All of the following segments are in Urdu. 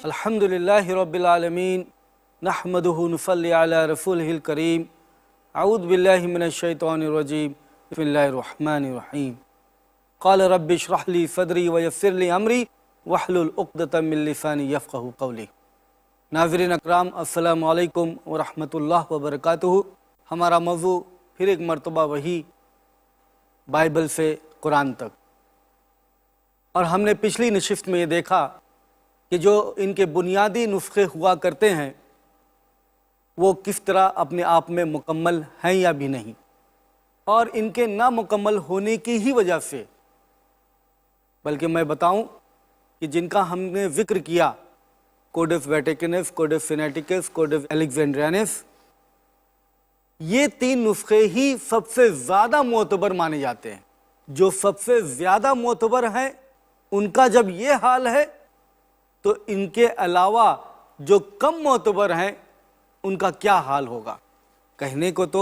الحمدللہ رب العالمین نحمدہ نصلی علی رسولہ الکریم اعوذ باللہ من الشیطان الرجیم بسم اللہ الرحمن الرحیم قال رب اشرح لی صدری ویسر لی امری واحلل عقدۃ من لسانی یفقہوا قولی۔ ناظرین اکرام، السلام علیکم ورحمۃ اللہ وبرکاتہ۔ ہمارا موضوع پھر ایک مرتبہ وہی بائبل سے قرآن تک، اور ہم نے پچھلی نشست میں یہ دیکھا کہ جو ان کے بنیادی نسخے ہوا کرتے ہیں وہ کس طرح اپنے آپ میں مکمل ہیں یا بھی نہیں، اور ان کے نامکمل ہونے کی ہی وجہ سے، بلکہ میں بتاؤں کہ جن کا ہم نے ذکر کیا، کوڈیس ویٹیکنس، کوڈیس سینیٹیکس، کوڈیس الیگزینڈرینس، یہ تین نسخے ہی سب سے زیادہ معتبر مانے جاتے ہیں۔ جو سب سے زیادہ معتبر ہیں ان کا جب یہ حال ہے تو ان کے علاوہ جو کم معتبر ہیں ان کا کیا حال ہوگا۔ کہنے کو تو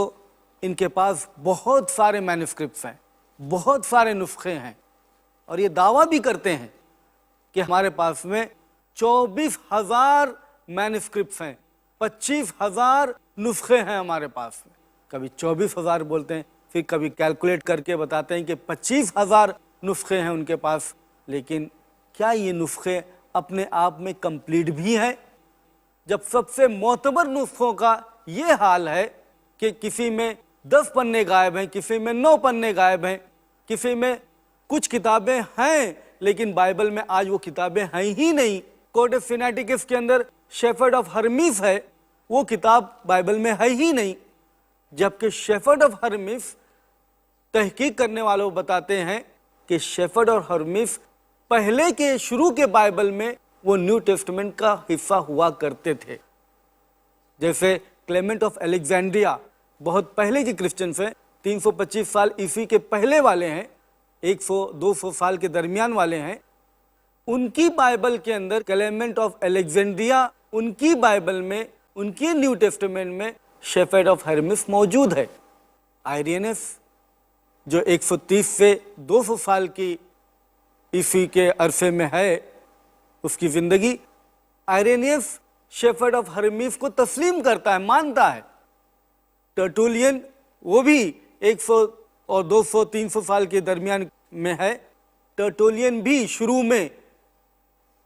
ان کے پاس بہت سارے مینuscripts ہیں، بہت سارے نسخے ہیں، اور یہ دعویٰ بھی کرتے ہیں کہ ہمارے پاس میں 24,000 مینuscripts ہیں، 25,000 نسخے ہیں ہمارے پاس میں۔ کبھی 24,000 بولتے ہیں، پھر کبھی کیلکولیٹ کر کے بتاتے ہیں کہ 25,000 نسخے ہیں ان کے پاس۔ لیکن کیا یہ نسخے اپنے آپ میں کمپلیٹ بھی ہیں؟ جب سب سے معتبر نسخوں کا یہ حال ہے کہ کسی میں 10 پنے غائب ہیں، کسی میں 9 پنے غائب ہیں، کسی میں کچھ کتابیں ہیں لیکن بائبل میں آج وہ کتابیں ہیں ہی نہیں۔ کوڈیس سینیٹیکس کے اندر شیفرڈ آف ہرمیس ہے، وہ کتاب بائبل میں ہے ہی نہیں، جبکہ شیفرڈ آف ہرمیس تحقیق کرنے والوں بتاتے ہیں کہ شیفرڈ اور ہرمیس پہلے کے شروع کے بائبل میں وہ نیو ٹیسٹمنٹ کا حصہ ہوا کرتے تھے۔ جیسے کلیمنٹ آف الیگزینڈریا بہت پہلے کے کرسچنس ہیں، 325 سال عیسوی کے پہلے والے ہیں، 100-200 سال کے درمیان والے ہیں۔ ان کی بائبل کے اندر کلیمنٹ آف الیگزینڈریا، ان کی بائبل میں، ان کی نیو ٹیسٹمنٹ میں شیفرڈ آف ہرمیس موجود ہے۔ آئرینس جو 130 سے 200 سال کی عیسوی کے عرصے میں ہے، اس کی زندگی، آئرینیس شیفرڈ آف ہرمیس کو تسلیم کرتا ہے، مانتا ہے۔ ٹرٹولین وہ بھی 100 اور 200-300 سال کے درمیان میں ہے، ٹرٹولین بھی شروع میں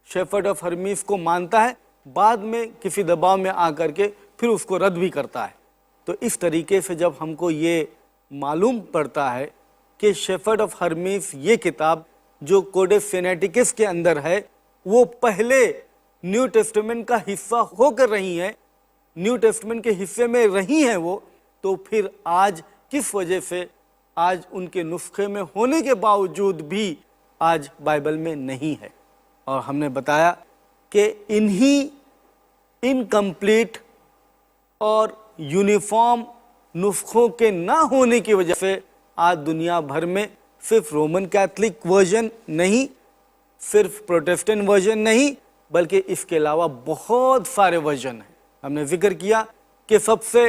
شیفرڈ آف ہرمیس کو مانتا ہے، بعد میں کسی دباؤ میں آ کر کے پھر اس کو رد بھی کرتا ہے۔ تو اس طریقے سے جب ہم کو یہ معلوم پڑتا ہے کہ شیفرڈ آف ہرمیس یہ کتاب جو کوڈیس سینیٹیکس کے اندر ہے وہ پہلے نیو ٹیسٹمنٹ کا حصہ ہو کر رہی ہیں، نیو ٹیسٹمنٹ کے حصے میں رہی ہیں وہ، تو پھر آج کس وجہ سے آج ان کے نسخے میں ہونے کے باوجود بھی آج بائبل میں نہیں ہے؟ اور ہم نے بتایا کہ انہی انکمپلیٹ اور یونیفارم نسخوں کے نہ ہونے کی وجہ سے آج دنیا بھر میں صرف رومن کیتھلک ورژن نہیں، صرف پروٹیسٹنٹ ورژن نہیں، بلکہ اس کے علاوہ بہت سارے ورژن ہیں۔ ہم نے ذکر کیا کہ سب سے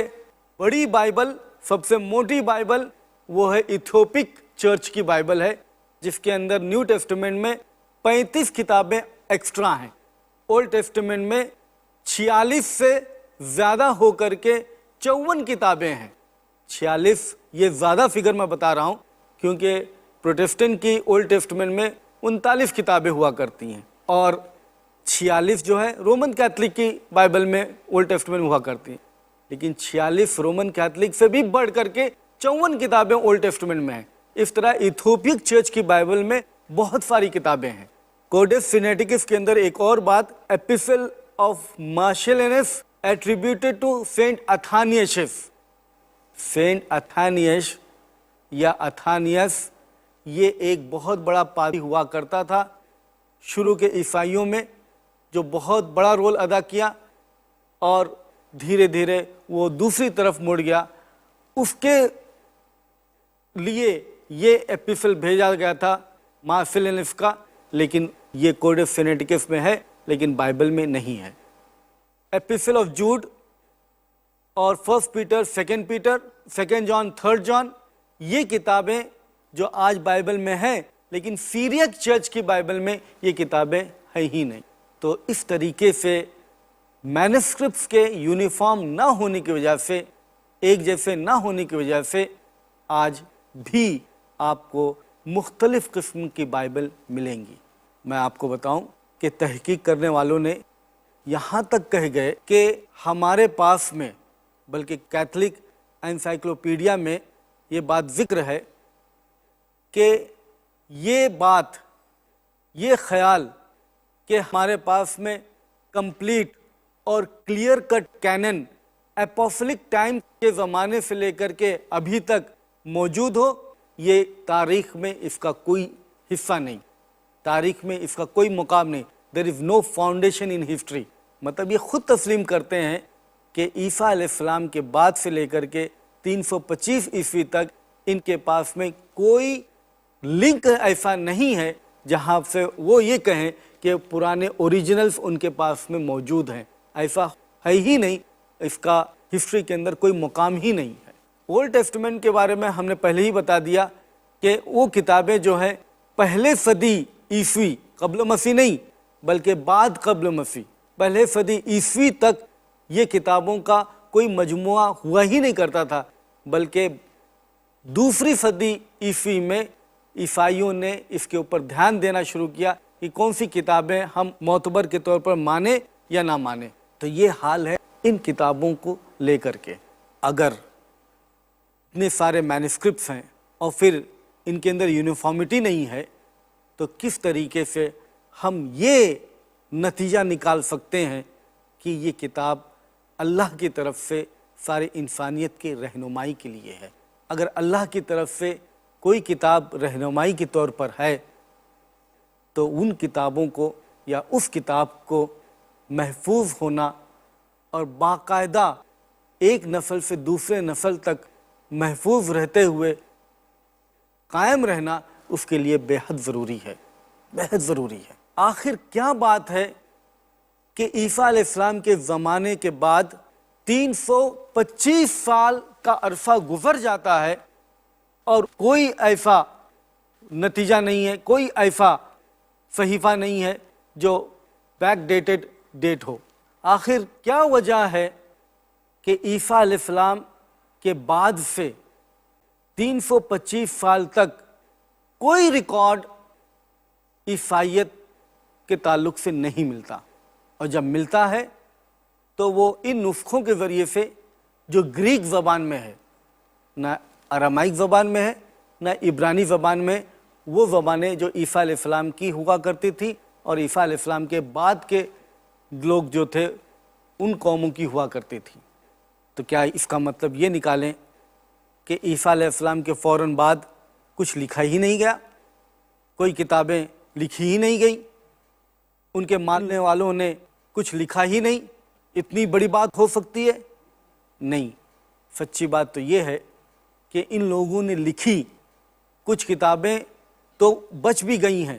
بڑی بائبل، سب سے موٹی بائبل وہ ہے ایتھوپک چرچ کی بائبل ہے، جس کے اندر نیو ٹیسٹمنٹ میں 35 کتابیں ایکسٹرا ہیں، اولڈ ٹیسٹمنٹ میں 46 سے زیادہ ہو کر کے 54 کتابیں ہیں۔ 46 یہ زیادہ فگر میں بتا رہا ہوں کیونکہ پروٹیسٹنٹ کی اولڈ ٹیسٹمنٹ میں 39 کتابیں ہوا کرتی ہیں، اور 46 جو ہے رومن کیتھلک کی بائبل میں اولڈ ٹیسٹمنٹ ہوا کرتی ہیں، لیکن 46 رومن کیتھلک سے بھی بڑھ کر کے 54 کتابیں اولڈ ٹیسٹمنٹ میں ہیں۔ اس طرح ایتھوپیک چرچ کی بائبل میں بہت ساری کتابیں ہیں۔ کوڈیس سینیٹیکس کے اندر ایک اور بات، epistle of Marcellinus attributed to saint Athanasius, saint Athanasius یا اتھانیس، یہ ایک بہت بڑا پادری ہوا کرتا تھا شروع کے عیسائیوں میں، جو بہت بڑا رول ادا کیا، اور دھیرے دھیرے وہ دوسری طرف مڑ گیا۔ اس کے لیے یہ ایپیسل بھیجا گیا تھا مارسلینس کا، لیکن یہ کوڈیس سینیٹیکس میں ہے لیکن بائبل میں نہیں ہے۔ ایپیسل آف جوڈ اور 1 پیٹر، 2 پیٹر، 2 جان، 3 جان، یہ کتابیں جو آج بائبل میں ہیں لیکن سیریک چرچ کی بائبل میں یہ کتابیں ہیں ہی نہیں۔ تو اس طریقے سے مینuscripts کے یونیفارم نہ ہونے کی وجہ سے، ایک جیسے نہ ہونے کی وجہ سے آج بھی آپ کو مختلف قسم کی بائبل ملیں گی۔ میں آپ کو بتاؤں کہ تحقیق کرنے والوں نے یہاں تک کہہ گئے کہ ہمارے پاس میں، بلکہ کیتھولک انسائکلوپیڈیا میں یہ بات ذکر ہے کہ یہ خیال کہ ہمارے پاس میں کمپلیٹ اور کلیئر کٹ کینن اپوسٹلک ٹائم کے زمانے سے لے کر کے ابھی تک موجود ہو، یہ تاریخ میں اس کا کوئی حصہ نہیں، تاریخ میں اس کا کوئی مقام نہیں۔ دیر از نو فاؤنڈیشن ان ہسٹری۔ مطلب یہ خود تسلیم کرتے ہیں کہ عیسیٰ علیہ السلام کے بعد سے لے کر کے 325 عیسوی تک ان کے پاس میں کوئی لنک ایسا نہیں ہے جہاں سے وہ یہ کہیں کہ پرانے اوریجنلز ان کے پاس میں موجود ہیں۔ ایسا ہے ہی نہیں، اس کا ہسٹری کے اندر کوئی مقام ہی نہیں ہے۔ اولڈ ٹیسٹمنٹ کے بارے میں ہم نے پہلے ہی بتا دیا کہ وہ کتابیں جو ہیں پہلے صدی عیسوی، قبل مسیح نہیں بلکہ بعد قبل مسیح، پہلے صدی عیسوی تک یہ کتابوں کا کوئی مجموعہ ہوا ہی نہیں کرتا تھا، بلکہ دوسری صدی عیسوی میں عیسائیوں نے اس کے اوپر دھیان دینا شروع کیا کہ کون سی کتابیں ہم معتبر کے طور پر مانیں یا نہ مانیں۔ تو یہ حال ہے ان کتابوں کو لے کر کے۔ اگر اتنے سارے مینuscripts ہیں اور پھر ان کے اندر یونیفارمٹی نہیں ہے تو کس طریقے سے ہم یہ نتیجہ نکال سکتے ہیں کہ یہ کتاب اللہ کی طرف سے سارے انسانیت کی رہنمائی کے لیے ہے؟ اگر اللہ کی طرف سے کوئی کتاب رہنمائی کے طور پر ہے تو ان کتابوں کو یا اس کتاب کو محفوظ ہونا اور باقاعدہ ایک نسل سے دوسرے نسل تک محفوظ رہتے ہوئے قائم رہنا اس کے لیے بے حد ضروری ہے، بے حد ضروری ہے۔ آخر کیا بات ہے کہ عیسیٰ علیہ السلام کے زمانے کے بعد 325 سال کا عرصہ گزر جاتا ہے اور کوئی ایسا نتیجہ نہیں ہے، کوئی ایسا صحیفہ نہیں ہے جو بیک ڈیٹڈ ڈیٹ ہو؟ آخر کیا وجہ ہے کہ عیسیٰ علیہ السلام کے بعد سے 325 سال تک کوئی ریکارڈ عیسائیت کے تعلق سے نہیں ملتا، اور جب ملتا ہے تو وہ ان نسخوں کے ذریعے سے جو گریک زبان میں ہے، نہ ارامائک زبان میں ہے نہ عبرانی زبان میں، وہ زبانیں جو عیسیٰ علیہ السلام کی ہوا کرتی تھی اور عیسیٰ علیہ السلام کے بعد کے لوگ جو تھے ان قوموں کی ہوا کرتی تھی۔ تو کیا اس کا مطلب یہ نکالیں کہ عیسیٰ علیہ السلام کے فوراً بعد کچھ لکھا ہی نہیں گیا، کوئی کتابیں لکھی ہی نہیں گئی، ان کے ماننے والوں نے کچھ لکھا ہی نہیں؟ اتنی بڑی بات ہو سکتی ہے؟ نہیں، سچی بات تو یہ ہے کہ ان لوگوں نے لکھی کچھ کتابیں تو بچ بھی گئی ہیں،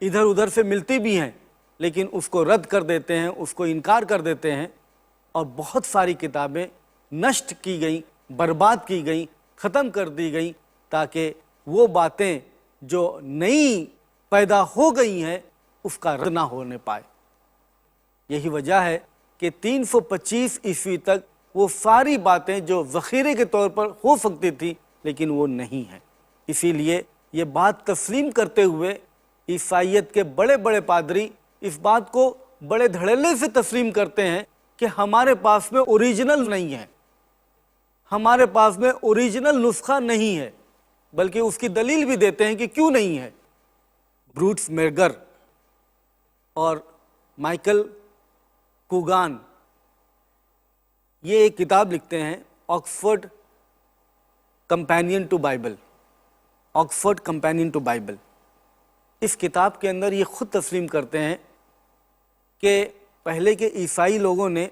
ادھر ادھر سے ملتی بھی ہیں، لیکن اس کو رد کر دیتے ہیں، اس کو انکار کر دیتے ہیں، اور بہت ساری کتابیں نشٹ کی گئیں، برباد کی گئیں، ختم کر دی گئیں، تاکہ وہ باتیں جو نئی پیدا ہو گئی ہیں اس کا رد نہ ہونے پائے۔ یہی وجہ ہے کہ 325 عیسوی تک وہ ساری باتیں جو ذخیرے کے طور پر ہو سکتی تھی لیکن وہ نہیں ہیں۔ اسی لیے یہ بات تسلیم کرتے ہوئے عیسائیت کے بڑے بڑے پادری اس بات کو بڑے دھڑلے سے تسلیم کرتے ہیں کہ ہمارے پاس میں اوریجنل نہیں ہے، ہمارے پاس میں اوریجنل نسخہ نہیں ہے، بلکہ اس کی دلیل بھی دیتے ہیں کہ کیوں نہیں ہے۔ بروٹس میگر اور مائیکل کوگان یہ ایک کتاب لکھتے ہیں، Oxford companion to Bible, Oxford companion to Bible. اس کتاب کے اندر یہ خود تسلیم کرتے ہیں کہ پہلے کے عیسائی لوگوں نے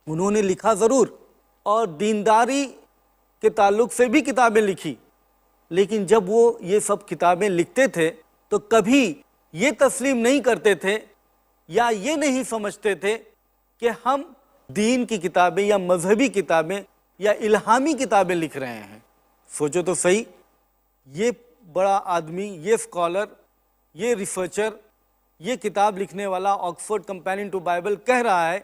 انہوں نے لکھا ضرور اور دینداری کے تعلق سے بھی کتابیں لکھی، لیکن جب وہ یہ سب کتابیں لکھتے تھے تو کبھی یہ تسلیم نہیں کرتے تھے یا یہ نہیں سمجھتے تھے کہ ہم دین کی کتابیں یا مذہبی کتابیں یا الہامی کتابیں لکھ رہے ہیں۔ سوچو تو صحیح، یہ بڑا آدمی، یہ اسکالر، یہ ریسرچر یہ کتاب لکھنے والا آکسفورڈ کمپینین ٹو بائبل کہہ رہا ہے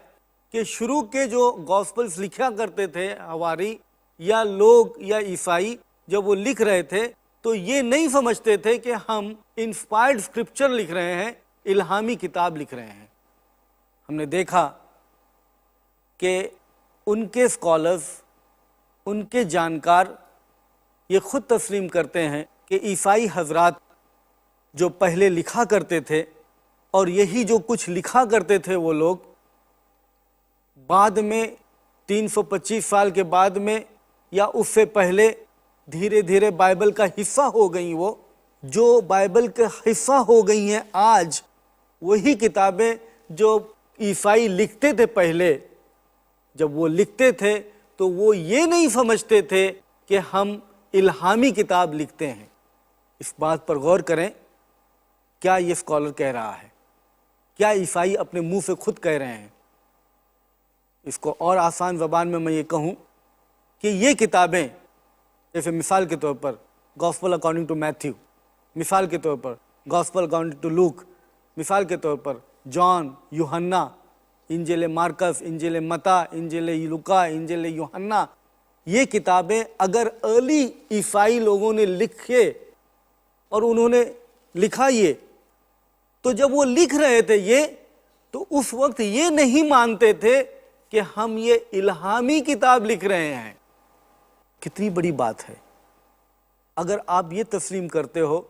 کہ شروع کے جو گاسپلز لکھا کرتے تھے حواری یا لوگ یا عیسائی، جب وہ لکھ رہے تھے تو یہ نہیں سمجھتے تھے کہ ہم انسپائرڈ اسکرپچر لکھ رہے ہیں، الہامی کتاب لکھ رہے ہیں۔ ہم نے دیکھا کہ ان کے اسکالرز، ان کے جانکار یہ خود تسلیم کرتے ہیں کہ عیسائی حضرات جو پہلے لکھا کرتے تھے اور یہی جو کچھ لکھا کرتے تھے وہ لوگ بعد میں 325 سال کے بعد میں یا اس سے پہلے دھیرے دھیرے بائبل کا حصہ ہو گئیں، وہ جو بائبل کا حصہ ہو گئی ہیں آج، وہی کتابیں جو عیسائی لکھتے تھے پہلے، جب وہ لکھتے تھے تو وہ یہ نہیں سمجھتے تھے کہ ہم الہامی کتاب لکھتے ہیں۔ اس بات پر غور کریں، کیا یہ اسکالر کہہ رہا ہے؟ کیا عیسائی اپنے منہ سے خود کہہ رہے ہیں؟ اس کو اور آسان زبان میں میں یہ کہوں کہ یہ کتابیں، جیسے مثال کے طور پر گاسپل اکارڈنگ ٹو میتھیو، مثال کے طور پر گاسپل اکارڈنگ ٹو لوک، مثال کے طور پر جان، یوحنا، انجیل مارکس، انجیل متی، انجیل لوکا، انجیل یوحنا، یہ کتابیں اگر ارلی عیسائی لوگوں نے لکھے اور انہوں نے لکھا یہ، تو جب وہ لکھ رہے تھے یہ، تو اس وقت یہ نہیں مانتے تھے کہ ہم یہ الہامی کتاب لکھ رہے ہیں۔ کتنی بڑی بات ہے اگر آپ یہ تسلیم کرتے ہو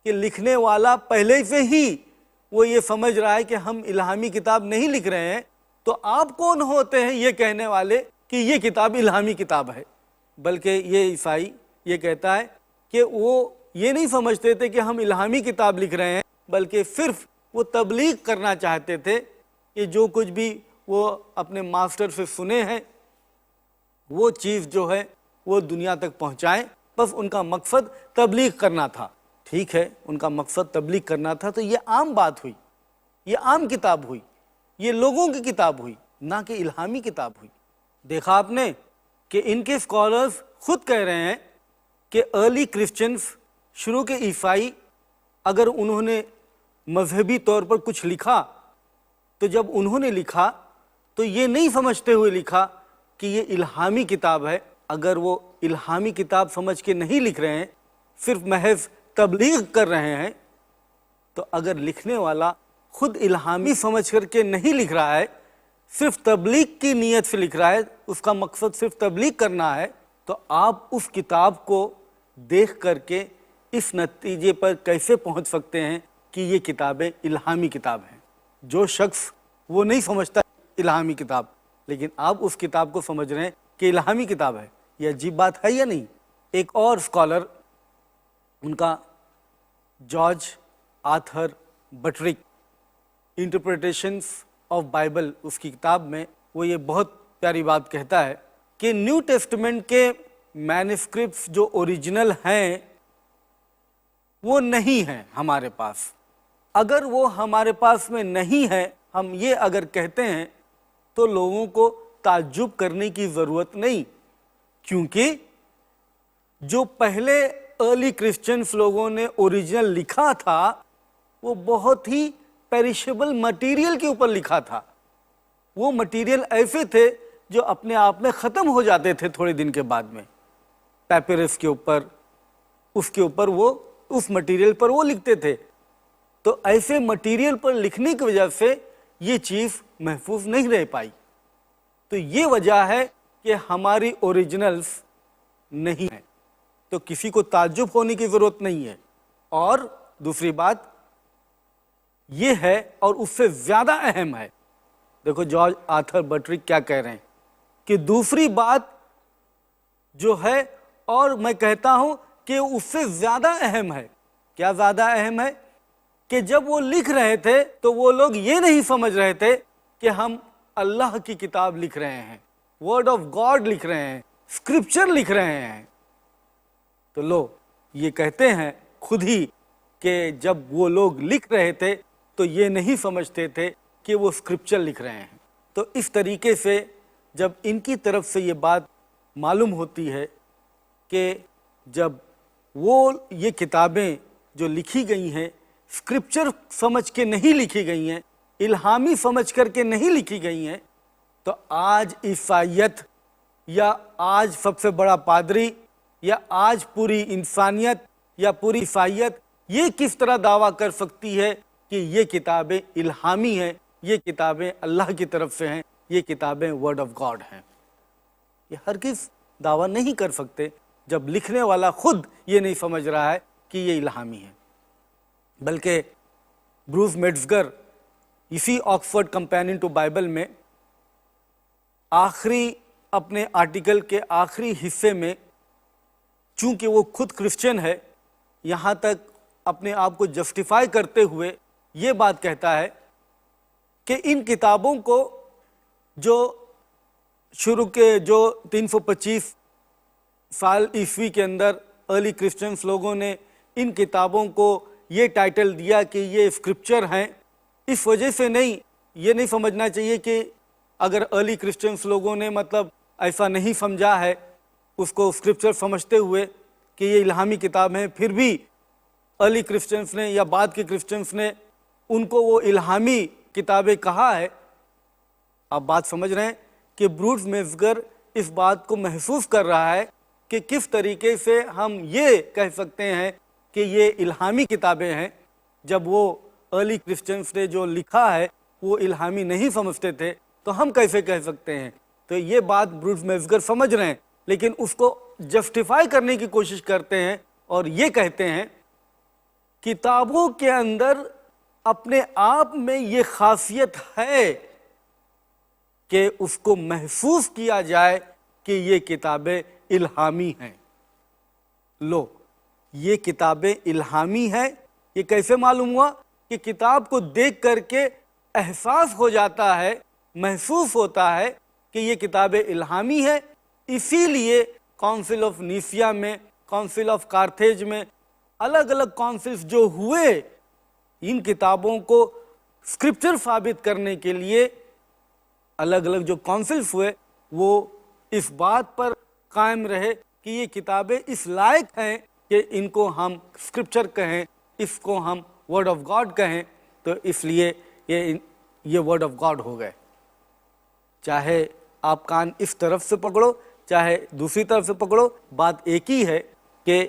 کہ لکھنے والا پہلے سے ہی وہ یہ سمجھ رہا ہے کہ ہم الہامی کتاب نہیں لکھ رہے ہیں، تو آپ کون ہوتے ہیں یہ کہنے والے کہ یہ کتاب الہامی کتاب ہے؟ بلکہ یہ عیسائی یہ کہتا ہے کہ وہ یہ نہیں سمجھتے تھے کہ ہم الہامی کتاب لکھ رہے ہیں، بلکہ صرف وہ تبلیغ کرنا چاہتے تھے کہ جو کچھ بھی وہ اپنے ماسٹر سے سنے ہیں وہ چیز جو ہے وہ دنیا تک پہنچائیں، بس ان کا مقصد تبلیغ کرنا تھا۔ ٹھیک ہے، ان کا مقصد تبلیغ کرنا تھا، تو یہ عام بات ہوئی، یہ عام کتاب ہوئی، یہ لوگوں کی کتاب ہوئی، نہ کہ الہامی کتاب ہوئی۔ دیکھا آپ نے کہ ان کے اسکالرز خود کہہ رہے ہیں کہ ارلی کرسچنز، شروع کے عیسائی، اگر انہوں نے مذہبی طور پر کچھ لکھا تو جب انہوں نے لکھا تو یہ نہیں سمجھتے ہوئے لکھا کہ یہ الہامی کتاب ہے۔ اگر وہ الہامی کتاب سمجھ کے نہیں لکھ رہے ہیں، صرف محض تبلیغ کر رہے ہیں، تو اگر لکھنے والا خود الہامی سمجھ کر کے نہیں لکھ رہا ہے، صرف تبلیغ کی نیت سے لکھ رہا ہے، اس کا مقصد صرف تبلیغ کرنا ہے، تو آپ اس کتاب کو دیکھ کر کے اس نتیجے پر کیسے پہنچ سکتے ہیں کہ یہ کتابیں الہامی کتاب ہیں؟ جو شخص وہ نہیں سمجھتا الہامی کتاب، لیکن آپ اس کتاب کو سمجھ رہے ہیں کہ الہامی کتاب ہے، یہ عجیب بات ہے یا نہیں؟ ایک اور اسکالر، ان کا George Arthur Buttrick, interpretations of Bible, اس کی کتاب میں وہ یہ بہت پیاری بات کہتا ہے کہ نیو ٹیسٹمنٹ کے مینuscripts جو اوریجنل ہیں وہ نہیں ہیں ہمارے پاس۔ اگر وہ ہمارے پاس میں نہیں ہے، ہم یہ اگر کہتے ہیں تو لوگوں کو تعجب کرنے کی ضرورت نہیں، کیونکہ جو پہلے ارلی کرسچنز لوگوں نے اوریجنل لکھا تھا وہ بہت ہی پیریشیبل مٹیریل کے اوپر لکھا تھا۔ وہ مٹیریل ایسے تھے جو اپنے آپ میں ختم ہو جاتے تھے تھوڑے دن کے بعد میں، پیپرس کے اوپر، اس کے اوپر وہ اس مٹیریل پر وہ لکھتے تھے۔ تو ایسے مٹیریل پر لکھنے کی وجہ سے یہ چیز محفوظ نہیں رہ پائی۔ تو یہ وجہ ہے کہ ہماری اوریجنلز نہیں ہیں، تو کسی کو تعجب ہونے کی ضرورت نہیں ہے۔ اور دوسری بات یہ ہے، اور اس سے زیادہ اہم ہے، دیکھو جارج آتھر بٹرک کیا کہہ رہے ہیں کہ دوسری بات جو ہے، اور میں کہتا ہوں کہ اس سے زیادہ اہم ہے۔ کیا زیادہ اہم ہے؟ کہ جب وہ لکھ رہے تھے تو وہ لوگ یہ نہیں سمجھ رہے تھے کہ ہم اللہ کی کتاب لکھ رہے ہیں، ورڈ آف گاڈ لکھ رہے ہیں، اسکرپچر لکھ رہے ہیں۔ تو لو یہ کہتے ہیں خود ہی کہ جب وہ لوگ لکھ رہے تھے تو یہ نہیں سمجھتے تھے کہ وہ اسکرپچر لکھ رہے ہیں۔ تو اس طریقے سے جب ان کی طرف سے یہ بات معلوم ہوتی ہے کہ جب وہ یہ کتابیں جو لکھی گئی ہیں اسکرپچر سمجھ کے نہیں لکھی گئی ہیں، الہامی سمجھ کر کے نہیں لکھی گئی ہیں، تو آج عیسائیت یا آج سب سے بڑا پادری یا آج پوری انسانیت یا پوری عیسائیت یہ کس طرح دعویٰ کر سکتی ہے کہ یہ کتابیں الہامی ہیں، یہ کتابیں اللہ کی طرف سے ہیں، یہ کتابیں ورڈ آف گاڈ ہیں؟ یہ ہرگز دعویٰ نہیں کر سکتے جب لکھنے والا خود یہ نہیں سمجھ رہا ہے کہ یہ الہامی ہے۔ بلکہ بروس میٹزگر اسی آکسفورڈ کمپینین ٹو بائبل میں آخری اپنے آرٹیکل کے آخری حصے میں، چونکہ وہ خود کرسچن ہے، یہاں تک اپنے آپ کو جسٹیفائی کرتے ہوئے یہ بات کہتا ہے کہ ان کتابوں کو جو شروع کے جو 325 سال عیسوی کے اندر ارلی کرسچنس لوگوں نے ان کتابوں کو یہ ٹائٹل دیا کہ یہ اسکرپچر ہیں، اس وجہ سے نہیں، یہ نہیں سمجھنا چاہیے کہ اگر ارلی کرسچنس لوگوں نے مطلب ایسا نہیں سمجھا ہے اس کو اسکرپچر سمجھتے ہوئے کہ یہ الہامی کتاب ہیں، پھر بھی ارلی کرسچنس نے یا بعد کے کرسچنس نے ان کو وہ الہامی کتابیں کہا ہے۔ آپ بات سمجھ رہے ہیں کہ بروس میٹزگر اس بات کو محسوس کر رہا ہے کہ کس طریقے سے ہم یہ کہہ سکتے ہیں کہ یہ الہامی کتابیں ہیں جب وہ ارلی کرسچنس نے جو لکھا ہے وہ الہامی نہیں سمجھتے تھے، تو ہم کیسے کہہ سکتے ہیں؟ تو یہ بات بروس میٹزگر سمجھ رہے ہیں، لیکن اس کو جسٹیفائی کرنے کی کوشش کرتے ہیں اور یہ کہتے ہیں کتابوں کے اندر اپنے آپ میں یہ خاصیت ہے کہ اس کو محسوس کیا جائے کہ یہ کتابیں الہامی ہیں۔ لو، یہ کتابیں الہامی ہیں، یہ کیسے معلوم ہوا؟ کہ کتاب کو دیکھ کر کے احساس ہو جاتا ہے، محسوس ہوتا ہے کہ یہ کتابیں الہامی ہیں۔ اسی لیے کونسل آف نیسیا میں، کونسل آف کارتھیج میں، الگ الگ کونسلز جو ہوئے ان کتابوں کو اسکرپچر ثابت کرنے کے لیے، الگ الگ جو کونسلز ہوئے وہ اس بات پر قائم رہے کہ یہ کتابیں اس لائق ہیں کہ ان کو ہم اسکرپچر کہیں، اس کو ہم ورڈ آف گاڈ کہیں، تو اس لیے یہ ورڈ آف گاڈ ہو گئے۔ چاہے آپ کان اس طرف سے پکڑو چاہے دوسری طرف سے پکڑو، بات ایک ہی ہے کہ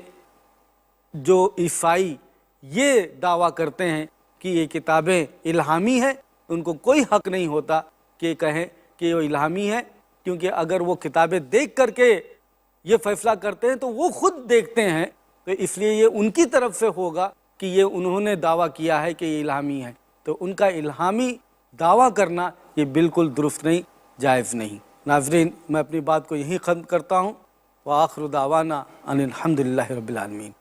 جو عیسائی یہ دعویٰ کرتے ہیں کہ یہ کتابیں الہامی ہیں، ان کو کوئی حق نہیں ہوتا کہ کہیں کہ وہ الہامی ہے، کیونکہ اگر وہ کتابیں دیکھ کر کے یہ فیصلہ کرتے ہیں تو وہ خود دیکھتے ہیں، تو اس لیے یہ ان کی طرف سے ہوگا کہ یہ انہوں نے دعویٰ کیا ہے کہ یہ الہامی ہے، تو ان کا الہامی دعویٰ کرنا یہ بالکل درست نہیں، جائز نہیں۔ ناظرین، میں اپنی بات کو یہیں ختم کرتا ہوں، وآخر دعوانا ان الحمدللہ رب العالمین۔